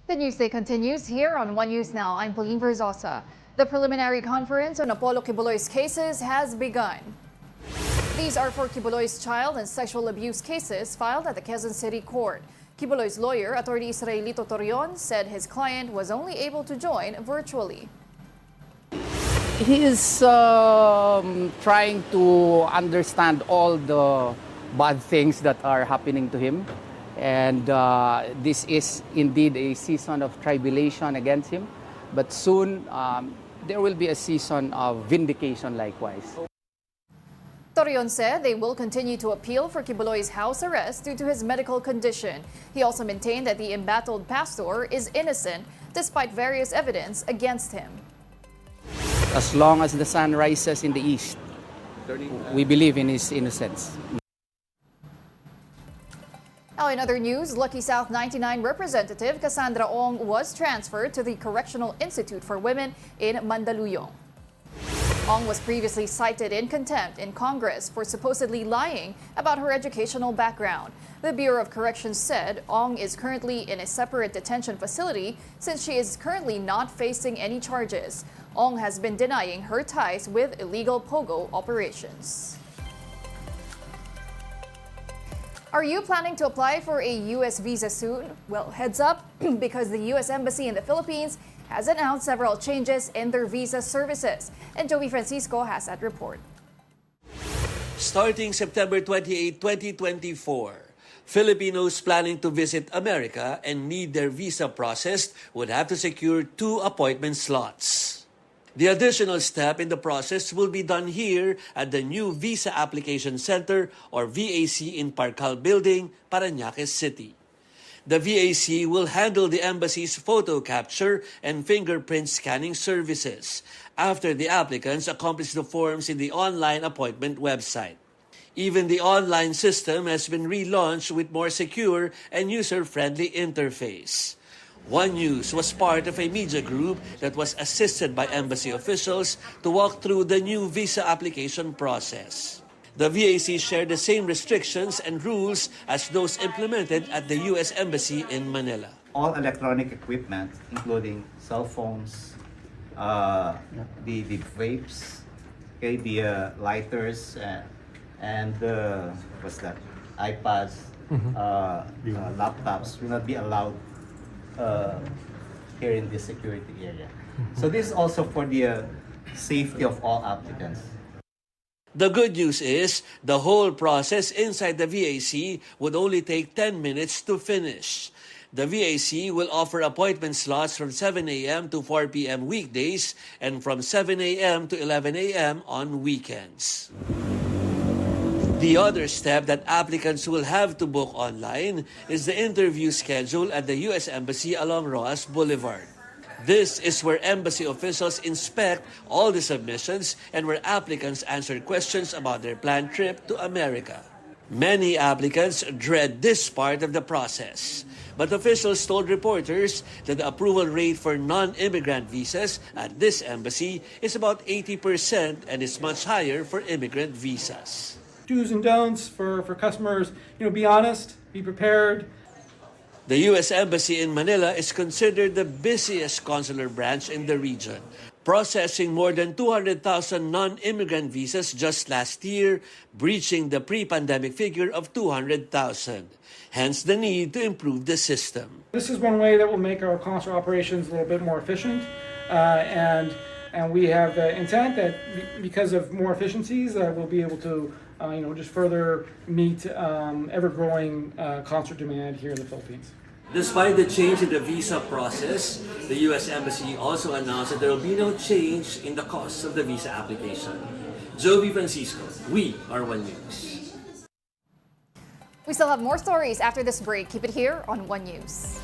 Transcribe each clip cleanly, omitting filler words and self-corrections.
The newsday continues here on One News Now. I'm Pauline Verzosa. The preliminary conference on Apollo Kibuloy's cases has begun. These are for Kibuloy's child and sexual abuse cases filed at the Quezon City Court. Kibuloy's lawyer, Attorney Israelito Torion, said his client was only able to join virtually. He is trying to understand all the bad things that are happening to him. And this is indeed a season of tribulation against him. But soon, there will be a season of vindication likewise. Torion said they will continue to appeal for Kibuloy's house arrest due to his medical condition. He also maintained that the embattled pastor is innocent despite various evidence against him. As long as the sun rises in the east, we believe in his innocence. Now, in other news, Lucky South 99 representative Cassandra Ong was transferred to the Correctional Institute for Women in Mandaluyong. Ong was previously cited in contempt in Congress for supposedly lying about her educational background. The Bureau of Corrections said Ong is currently in a separate detention facility since she is currently not facing any charges. Ong has been denying her ties with illegal POGO operations. Are you planning to apply for a U.S. visa soon? Well, heads up, because the U.S. Embassy in the Philippines has announced several changes in their visa services. And Joey Francisco has that report. Starting September 28, 2024, Filipinos planning to visit America and need their visa processed would have to secure 2 appointment slots. The additional step in the process will be done here at the new Visa Application Center or VAC in Parcal Building, Parañaque City. The VAC will handle the embassy's photo capture and fingerprint scanning services after the applicants accomplish the forms in the online appointment website. Even the online system has been relaunched with more secure and user-friendly interface. One News was part of a media group that was assisted by embassy officials to walk through the new visa application process. The VAC shared the same restrictions and rules as those implemented at the U.S. Embassy in Manila. All electronic equipment, including cell phones, the vapes, okay, the lighters, and what's that? iPads, laptops will not be allowed here in this security area. So this is also for the safety of all applicants. The good news is the whole process inside the VAC would only take 10 minutes to finish. The VAC will offer appointment slots from 7 a.m. to 4 p.m. weekdays and from 7 a.m. to 11 a.m. on weekends. The other step that applicants will have to book online is the interview schedule at the U.S. Embassy along Roas Boulevard. This is where embassy officials inspect all the submissions and where applicants answer questions about their planned trip to America. Many applicants dread this part of the process, but officials told reporters that the approval rate for non-immigrant visas at this embassy is about 80% and is much higher for immigrant visas. Do's and don'ts for customers, be honest, be prepared. The U.S. Embassy in Manila is considered the busiest consular branch in the region, processing more than 200,000 non-immigrant visas just last year, breaching the pre-pandemic figure of 200,000. Hence the need to improve the system. This is one way that will make our consular operations a little bit more efficient, and we have the intent that because of more efficiencies, we'll be able to just further meet ever-growing consular demand here in the Philippines. Despite the change in the visa process, the U.S. Embassy also announced that there will be no change in the cost of the visa application. Joey Francisco, we are One News. We still have more stories after this break. Keep it here on One News.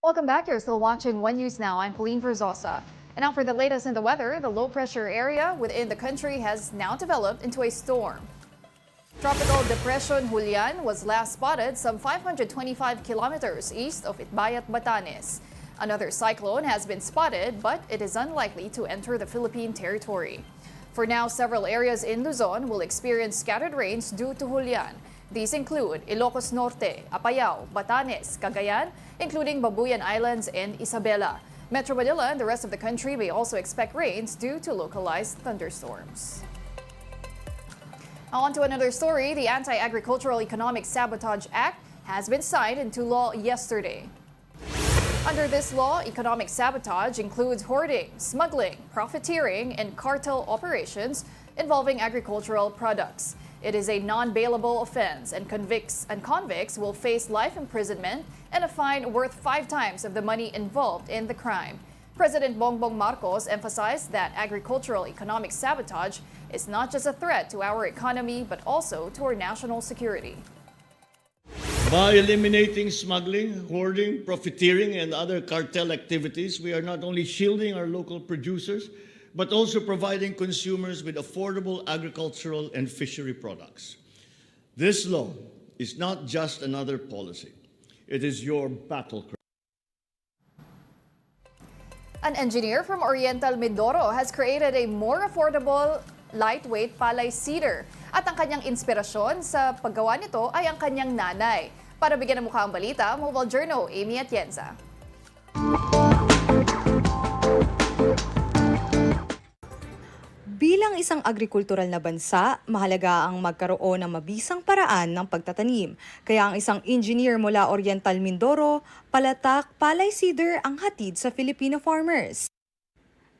Welcome back. You're still watching One News Now. I'm Pauline Verzosa. And now for the latest in the weather, the low pressure area within the country has now developed into a storm. Tropical Depression Julian was last spotted some 525 kilometers east of Itbayat, Batanes. Another cyclone has been spotted, but it is unlikely to enter the Philippine territory. For now, several areas in Luzon will experience scattered rains due to Julian. These include Ilocos Norte, Apayao, Batanes, Cagayan, including Babuyan Islands and Isabela. Metro Manila and the rest of the country may also expect rains due to localized thunderstorms. Now on to another story. The Anti-Agricultural Economic Sabotage Act has been signed into law yesterday. Under this law, economic sabotage includes hoarding, smuggling, profiteering, and cartel operations involving agricultural products. It is a non-bailable offense, and convicts will face life imprisonment and a fine worth 5 times of the money involved in the crime. President Bongbong Marcos emphasized that agricultural economic sabotage is not just a threat to our economy, but also to our national security. By eliminating smuggling, hoarding, profiteering, and other cartel activities, we are not only shielding our local producers, but also providing consumers with affordable agricultural and fishery products. This law is not just another policy. It is your battle cry. An engineer from Oriental Mindoro has created a more affordable, lightweight palay cedar. At ang kanyang inspirasyon sa paggawa nito ay ang kanyang nanay. Para bigyan ng mukha ang balita, Mobile Journal, Amy Atienza. Bilang isang agrikultural na bansa, mahalaga ang magkaroon ng mabisang paraan ng pagtatanim. Kaya ang isang engineer mula Oriental Mindoro, palatak palay cedar ang hatid sa Filipino farmers.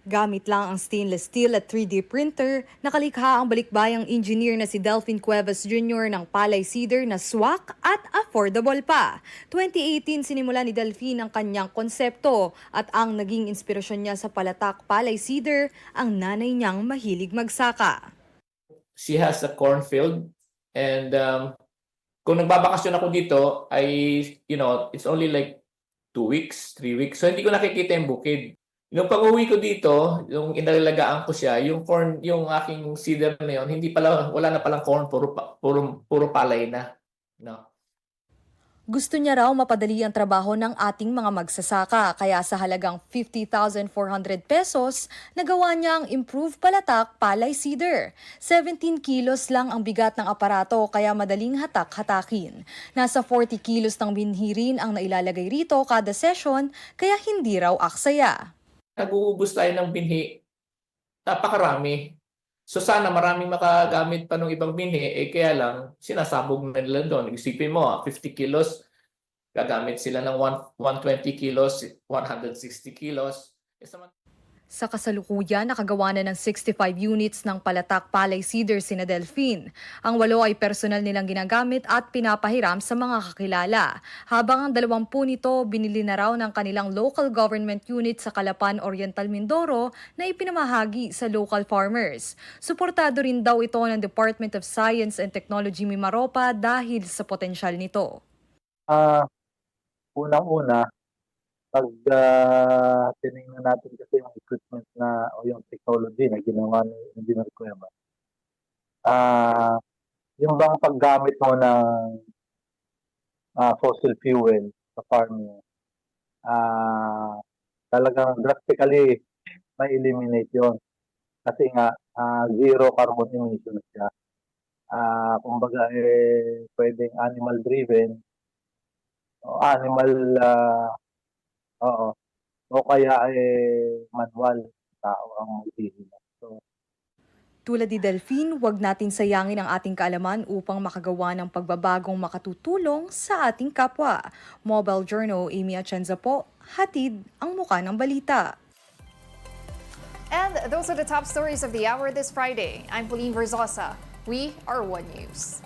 Gamit lang ang stainless steel at 3D printer, nakalikha ang balikbayang engineer na si Delphine Cuevas Jr. ng palay cedar na swak at affordable pa. 2018 sinimula ni Delphine ang kanyang konsepto at ang naging inspirasyon niya sa palatak palay cedar ang nanay niyang mahilig magsaka. She has a cornfield and kung nagbabakasyon ako dito ay it's only like 2 weeks, 3 weeks. So hindi ko nakikita yung bukid. Yung pag-uwi ko dito, yung inalalagaan ko siya, yung corn, yung aking cedar na yun, wala na palang corn, puro palay na. No. Gusto niya raw mapadali ang trabaho ng ating mga magsasaka, kaya sa halagang 50,400 pesos, nagawa niya ang improved palatak palay cedar. 17 kilos lang ang bigat ng aparato, kaya madaling hatak-hatakin. Nasa 40 kilos ng binhi ang nailalagay rito kada session, kaya hindi raw aksaya. Nag-uubos tayo ng binhi, napakarami. So sana maraming makagamit pa ng ibang binhi, kaya lang sinasabog na nila doon. Isipin mo, 50 kilos, gagamit sila ng 120 kilos, 160 kilos. Sa kasalukuyan, nakagawa na ng 65 units ng palatak palay cedar sina Delphine. Ang 8 ay personal nilang ginagamit at pinapahiram sa mga kakilala. Habang ang 20 nito, binili na raw ng kanilang local government unit sa Calapan, Oriental Mindoro na ipinamahagi sa local farmers. Suportado rin daw ito ng Department of Science and Technology Mimaropa dahil sa potensyal nito. Unang-una, pag tinignan natin kasi yung equipment na o yung technology na ginawa ni Engineer Cuevas, yung bang paggamit mo ng fossil fuel sa farming, talagang drastically may eliminate yon. Kasi nga, zero carbon emission siya. Kumbaga, pwedeng animal-driven, o o kaya manual tao ang maghihina. So, Tulad ni Delphine, huwag natin sayangin ang ating kaalaman upang makagawa ng pagbabagong makatutulong sa ating kapwa. Mobile Journal, Amy Atienza po, hatid ang muka ng balita. And those are the top stories of the hour this Friday. I'm Pauline Verzosa. We are One News.